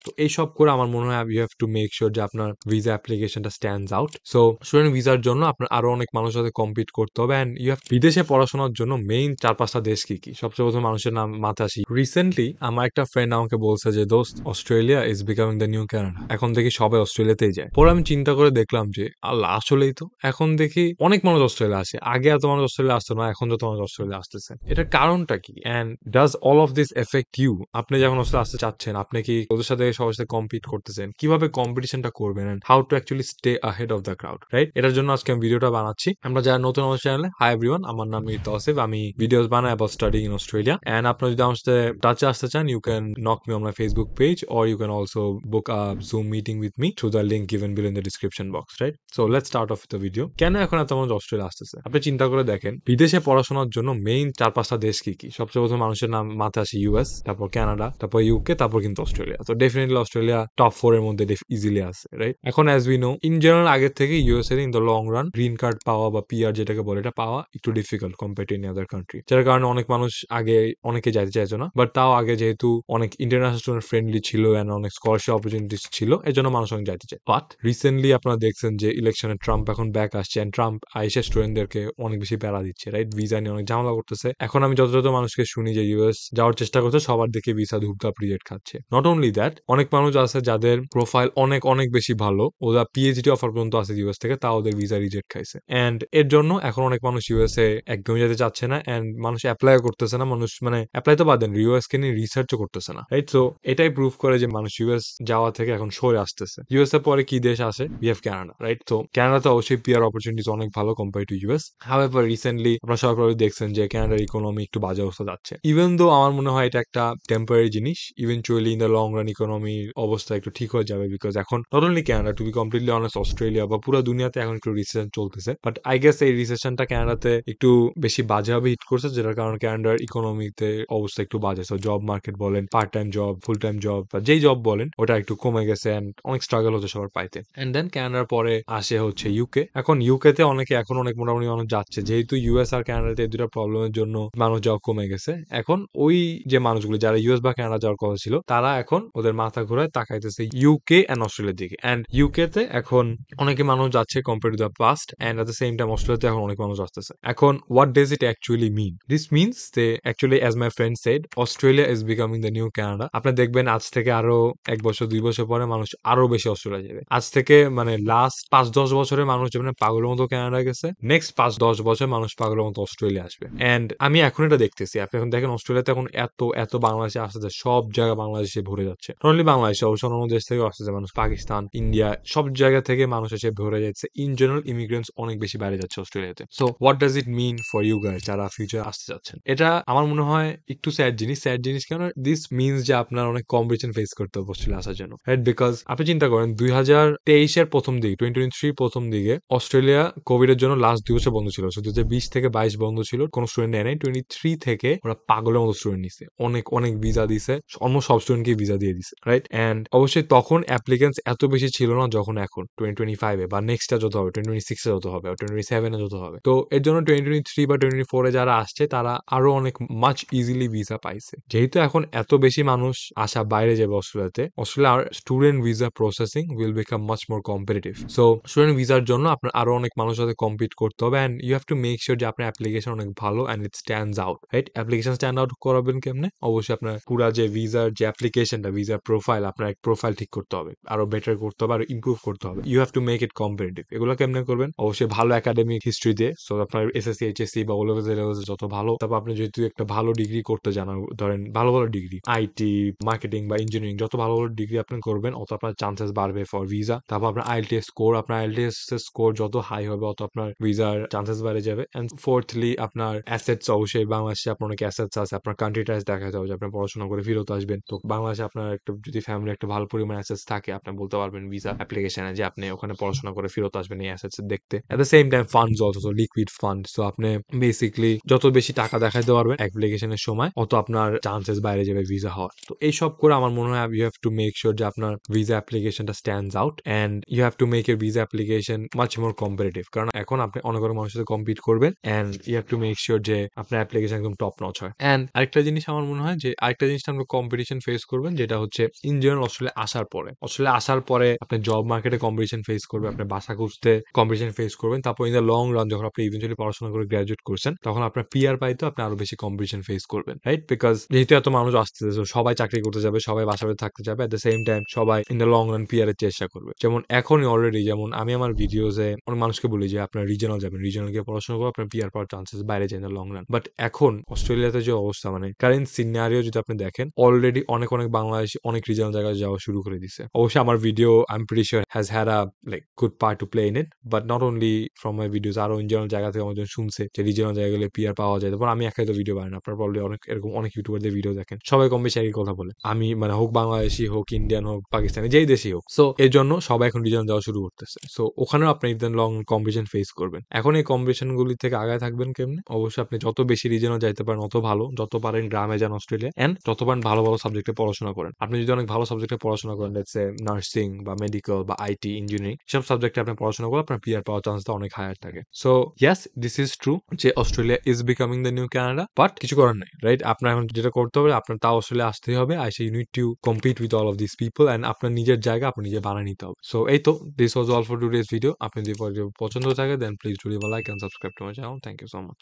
তো এইসব করে আমার মনে হয় you have to make sure যে আপনার ভিসা অ্যাপ্লিকেশনটা স্ট্যান্ডস আউট। সো স্টুডেন্ট ভিসার জন্য আপনার আরো অনেক মানুষের সাথে কম্পিট করতে হবে অ্যান্ড ইউ হ্যাভ বিদেশে পড়াশোনার জন্য মেইন 4-5টা দেশ কি কি সবচেয়ে প্রথম মানুষের নাম মাথায় আসি। রিসেন্টলি আমার একটা ফ্রেন্ড আমাকে বলছে যে দোস্ত Australia is becoming the new Canada, এখন দেখি সবাই অস্ট্রেলিয়াতেই যায়। পরে আমি চিন্তা করে দেখলাম যে আল্লাহ আসলেই তো এখন দেখি অনেক মানুষ অস্ট্রেলিয়া আসে, আগে এত মানুষ অস্ট্রেলিয়া আসতো না, এখন যত মানুষ অস্ট্রেলিয়া আসতেছে। এটার কারণটা কি and does all of this affect you? আপনি যখন অস্ট্রেলিয়া আসতে চাচ্ছেন, আপনি কি ওদের সাথে সবার সাথে কম্পিট করতেছেন, কিভাবে কম্পিটিশনটা করবেন and how to actually stay ahead of the crowd, right? এটার জন্য আজকে আমি ভিডিওটা বানাচ্ছি। আমরা যারা নতুন আমার চ্যানেলে, হাই এভরিওয়ান, আমার নাম মির তৌসিফ, আমি ভিডিওস বানাই about studying in Australia. And আপনারা যদি আমার সাথে টাচে আসতে চান, you can knock me on my Facebook page or you can also book a Zoom meeting with me through the link given below in the description box, right? So let's start off with the video. কেন এখন এত মানুষ Australia আসতেছে? আপনি চিন্তা করে দেখেন, বিদেশে পড়াশোনার জন্য মেইন 4-5টা দেশ কি কি? সবচেয়ে প্রথম মানুষের নাম মাথায় আসে ইউএস, তারপর কানাডা, তারপর ইউকে, তারপর কিন্তু অস্ট্রেলিয়া। তো ডেফিনেটলি অস্ট্রেলিয়া টপ 4 এর মধ্যে ইজিলি আছে, রাইট? এখন as we know, in general আগের থেকে ইউএস এর in the long run green card পাওয়া বা পিআর যেটাকে বলে, এটা পাওয়া একটু difficult compare to any other country, যার কারণে অনেক মানুষ আগে অনেকে যাইতে চাইতো না। বাট তাও আগে যেহেতু অনেক ইন্টারন্যাশনাল স্টুডেন্ট ফ্রেন্ডলি ছিল এন্ড অনেক স্কলারশিপ অপরচুনিটিস ছিল, এজন্য মানুষ অনেক যাইতে চায়। বাট রিসেন্টলি আপনারা দেখছেন যে ইলেকশনে ট্রাম্প এখন ব্যাক আসছে এন্ড ট্রাম্প আইসা স্টুডেন্টদেরকে অনেক বেশি প্যারা দিচ্ছে, রাইট? ভিসা নিয়ে অনেক ঝামেলা করতেছে। এখন আমি যত মানুষকে শুনি যে ইউএস যাওয়ার চেষ্টা করছে, সবার দিকে ভিসা ধূপধাপ রিজেক্ট খাচ্ছে। নট অনলি দ্যাট, অনেক মানুষ আছে যাদের প্রোফাইল অনেক অনেক বেশি ভালো, ওরা পিএইচডি অফার পর্যন্ত আছে ইউএস থেকে, তাও ওদের ভিসা রিজেক্ট খাইছে। এন্ড এর জন্য এখন অনেক মানুষ ইউএসএ একদমই যেতে চাচ্ছে না এন্ড মানুষ অ্যাপ্লাই করতেছে না। মানুষ মানে অ্যাপ্লাই তো বাদ দেন, ইউএস কে নিয়ে রিসার্চও করতেছে না, রাইট? সো এটাই প্রুভ করে যে মানুষ ইউএস যাওয়া থেকে এখন সরে আসতেছে। ইউএস এর পরে কি দেশ আসে? We have Canada, right? তো কানাডাতে অবশ্যই পিআর অপরচুনিটিস অনেক ভালো compare to US. However recently আপনারা সবাই দেখছেন যে কানাডার ইকোনমি একটু বাজে অবস্থা যাচ্ছে। ইভেন দো আমার মনে হয় এটা একটা টেম্পোরারি জিনিস, eventually in the long run ইকোনমির অবস্থা একটু ঠিক হয়ে যাবে। বিকজ এখন not only Canada, to be completely honest, Australia বা পুরো দুনিয়াতে এখন একটু রিসেশন চলতেছে। বাট আই গেস এই রিসেশনটা কানাডাতে একটু বেশি বাজেভাবে হিট করছে, যেটার কারণে কানাডার ইকোনমিতে অবস্থা একটু বাজে। সো জব মার্কেট বলেন, part time job, full time job বা যেই জব বলেন, ওটা একটু কমে গেছে এন্ড অনেক স্ট্রাগল হচ্ছে সবার পাইতে। এন্ড দেন কানাডার পরে আসে হচ্ছে ইউকে। এখন ইউকে তে অনেকে এখন অনেক মোটামুটি মানুষ যাচ্ছে, যেহেতু ইউএস আর কানাডাতে এই দুটা প্রবলেমের জন্য মানুষ যাওয়া কমে গেছে। এখন ওই যে মানুষগুলো যারা ইউএস বা কানাডা যাওয়ার কথা ছিল, তারা এখন ওদের মাথা ঘুরায় তাকাইতেছে ইউকে এন্ড অস্ট্রেলিয়ার দিকে। এন্ড ইউকে তে এখন অনেকে মানুষ যাচ্ছে compare to the past, and at the same time অস্ট্রেলিয়াতে এখন অনেক মানুষ আসতেছে। এখন what does it actually mean? This means they actually, as my friend said, Australia is becoming the new Canada. আপনি দেখবেন আজ থেকে আরো 1 বছর 2 বছর পরে মানুষ আরো বেশি অস্ট্রেলিয়া যাবে। আজ থেকে মানে লাস্ট 5-10 বছরে মানুষ যেমন পাগলের মতো কানাডা গেছে, নেক্সট 5-10 বছর মানুষ পাগলের মতো অস্ট্রেলিয়া আসবে। এন্ড আমি এখন এটা দেখতেছি, আপনি এখন দেখেন অস্ট্রেলিয়াতে এখন এত এত বাংলাদেশে আসতেছে, সব জায়গা বাংলাদেশে ভরে যাচ্ছে। অনলি বাংলাদেশে, অবশ্য অন্য দেশ থেকে আসতেছে মানুষ, পাকিস্তান, ইন্ডিয়া, সব জায়গা থেকে মানুষ এসে ভরে যাচ্ছে। ইন জেনারেল ইমিগ্রেন্টস অনেক বেশি বাইরে যাচ্ছে অস্ট্রেলিয়াতে। So what does it mean for you guys যারা ফিউচার আসতে যাচ্ছেন? এটা আমার মনে হয় একটু স্যাড জিনিস। স্যাড জিনিস কেন? দিস মিনস যে আপনার অনেক কম্পিটিশন ফেস করতে হবে অস্ট্রেলিয়া আসার জন্য, রাইট? বিকজ আপনি চিন্তা করেন 2023 এর প্রথম দিকে, 2023 প্রথম দিকে অস্ট্রেলিয়া কোভিড এর জন্য লাস্ট 2 বছর বন্ধ ছিল। 2020 থেকে 22 বন্ধ ছিল, কোনো স্টুডেন্ট নেয় নাই। 23 থেকে ওরা পাগলের মতো স্টুডেন্ট নিছে, অনেক অনেক ভিসা দিছে, অলমোস্ট সব স্টুডেন্টকে ভিসা দিয়ে দিছে, রাইট? এন্ড অবশ্যই তখন অ্যাপ্লিকেন্টস এত বেশি ছিল না যখন এখন 2025 এ বা নেক্সট যত হবে, 2026 এ যত হবে, 2027 এ যত হবে। তো এর জন্য 2023 বা 2024 এ যারা আসছে, তারা আরো অনেক মাচ ইজিলি ভিসা পাইছে। যেহেতু এখন এত বেশি মানুষ আসা বাইরে যাবে অস্ট্রেলিয়াতে, অস্ট্রেলিয়ার student visa processing will become much more competitive. So student ভিসার জন্য আপনার আরো অনেক মানুষের সাথে কম্পিট করতে হবে and you have to make sure যে আপনার অ্যাপ্লিকেশন অনেক ভালো and it stands out, right? Application stand out করাবেন কেমনে? অবশ্যই আপনার পুরা যে ভিসার যে অ্যাপ্লিকেশনটা, ভিসার প্রোফাইল, আপনার এক প্রোফাইল ঠিক করতে হবে, আরো বেটার করতে হবে, আরো ইমপ্রুভ করতে হবে। You have to make it competitive. এগুলো কেমনে করবেন? অবশ্যই ভালো একাডেমিক হিস্ট্রি দিয়ে। সো আপনার এসএসসি, এইচএসসি বা ও লেভেলস যত ভালো, তারপর আপনি যেহেতু একটা ভালো ডিগ্রি করতে জানা, ধরেন ভালো ভালো ডিগ্রি, আইটি, মার্কেটিং বা ইঞ্জিনিয়ারিং, যত ভালো ভালো ডিগ্রি আপনি করবেন, অত আপনার চান্সেস বাড়বে ফর ভিসা। তারপর আপনার আইএলটিএস স্কোর, আপনার আইএলটিএস স্কোর যত হাই হবে, অত আপনার ভিসার চান্সেস বেড়ে যাবে। এন্ড ফোর্থলি, আপনার অ্যাসেটস, অবশ্যই বাংলাদেশে আপনার অনেক অ্যাসেটস আছে, আপনার কান্ট্রিটা দেখা যাবে যে আপনি পড়াশোনা করে ফেরত আসবেন। তো বাংলাদেশে আপনার একটা যদি ফ্যামিলি একটা ভালো পরিমাণ অ্যাসেটস থাকে, আপনি বলতে পারবেন ভিসা অ্যাপ্লিকেশনে যে আপনি ওখানে পড়াশোনা করে ফেরত আসবেন এই অ্যাসেটস দেখতে। এট the same time funds also liquid fund. So আপনি বেসিক্যালি যত বেশি টাকা দেখাইতে পারবেন অ্যাপ্লিকেশনের সময়, অত আপনার চান্সেস বাইরে যাবে ভিসা হওয়ার। তো এইসব করে আমার মনে হয় you have to make sure যে আপনার ভিসা অ্যাপ্লিকেশনটা stands out and you have to make your visa application much more competitive. কারণ এখন আপনি অনেক অনেক মানুষের সাথে কম্পিট করবেন and you have to make sure যে আপনার অ্যাপ্লিকেশন একদম টপ নচ হয়। এন্ড আরেকটা জিনিস আমার মনে হয় যে আরেকটা জিনিস আমরা কম্পিটিশন ফেস করবেন, যেটা হচ্ছে ইন জেনারেল অস্ট্রেলিয়া আসার পরে আপনি জব মার্কেটে কম্পিটিশন ফেস করবেন, আপনার বাসা খুঁজতে কম্পিটিশন ফেস করবেন। তারপর ইন দ্য লং রান যখন আপনি ইভেন্চুয়ালি পড়াশোনা করে গ্র্যাজুয়েট করছেন, তখন আপনার পিআর পাইতেও আপনি আরো বেশি কম্পিটিশন ফেস করবেন, রাইট? বিকজ যেহেতু এত মানুষ আসতেছে, so সবাই চাকরি করতে যাবে, সবাই বাসা বাড়িতে থাকতে যাবে, এট দ্য সেম টাইম সবাই in the long run PR এর চেষ্টা করবে। যেমন এখনই অলরেডি যেমন আমি আমার ভিডিওসে অনেক মানুষকে বলি যে আপনার রিজিওনাল যাবেন, রিজিওনাল গিয়ে পড়াশোনা করে আপনার পিআর পাওয়ার চান্সেস বাইরে যায় in the long run. But এখন অস্ট্রেলিয়াতে যে অবস্থা, মানে কারেন্ট সিনারিও যদি আপনি দেখেন, অলরেডি অনেক বাংলাদেশি অনেক রিজিওনাল জায়গায় যাওয়া শুরু করে দিছে। অবশ্যই আমার video I am pretty sure has had a like good part to play in it, but not only from my videos, আরো ইন জেনারেল জায়গা থেকে আমাদের শুনছে যে রিজিওনাল জায়গা গেলে পিআর পাওয়া যায়। তারপর আমি একাই তো ভিডিও বানাই না, আপনার প্রবলি অনেক এরকম অনেক ইউটিউবারদের ভিডিও দেখেন, সবাই কম বেশি একই কথা বলে। আমি মানে হোক বাংলাদেশি, হোক ইন্ডিয়ান, হোক পাকিস্তানি, যেই দেশই হোক, সো এর জন্য সবাই এখন রিজিওনাল যাওয়া শুরু করতেছে। সো ওখানেও আপনি ইভেন লং কম্পিটিশন ফেস করবেন। এখন এই কম্পিটিশন গুলি থেকে আগায় থাকবেন কেমনে? অবশ্যই আপনি যত বেশি রিজিওনাল যাইতে পারেন অত ভালো, যত পারেন গ্রামে যান অস্ট্রেলিয়া, এন্ড যত পারেন ভালো সাবজেক্টে পড়াশোনা করেন। আপনি যদি অনেক ভালো সাবজেক্টে পড়াশোনা করেন, লেটস সে নার্সিং বা মেডিকেল বা আইটি ইঞ্জিনিয়ারিং, সব সাবজেক্টে আপনি পড়াশোনা করলে আপনার পিআর পাওয়ার চান্সটা অনেক হায়ার থাকে। So yes, this is true যে Australia is becoming the new Canada, but কিছু করার নাই, রাইট? আপনার এখন যেটা করতে হবে, আপনার তাও অস্ট্রেলিয়া আসতেই হবে, আইসে you need to compete with all of this people, and আপনার নিজের জায়গা আপনি নিজে বানিয়ে নিতে হবে। সো এই তো, this was all for today's video. আপনি যদি পছন্দ থাকে then please do leave a like and subscribe to my channel. Thank you so much.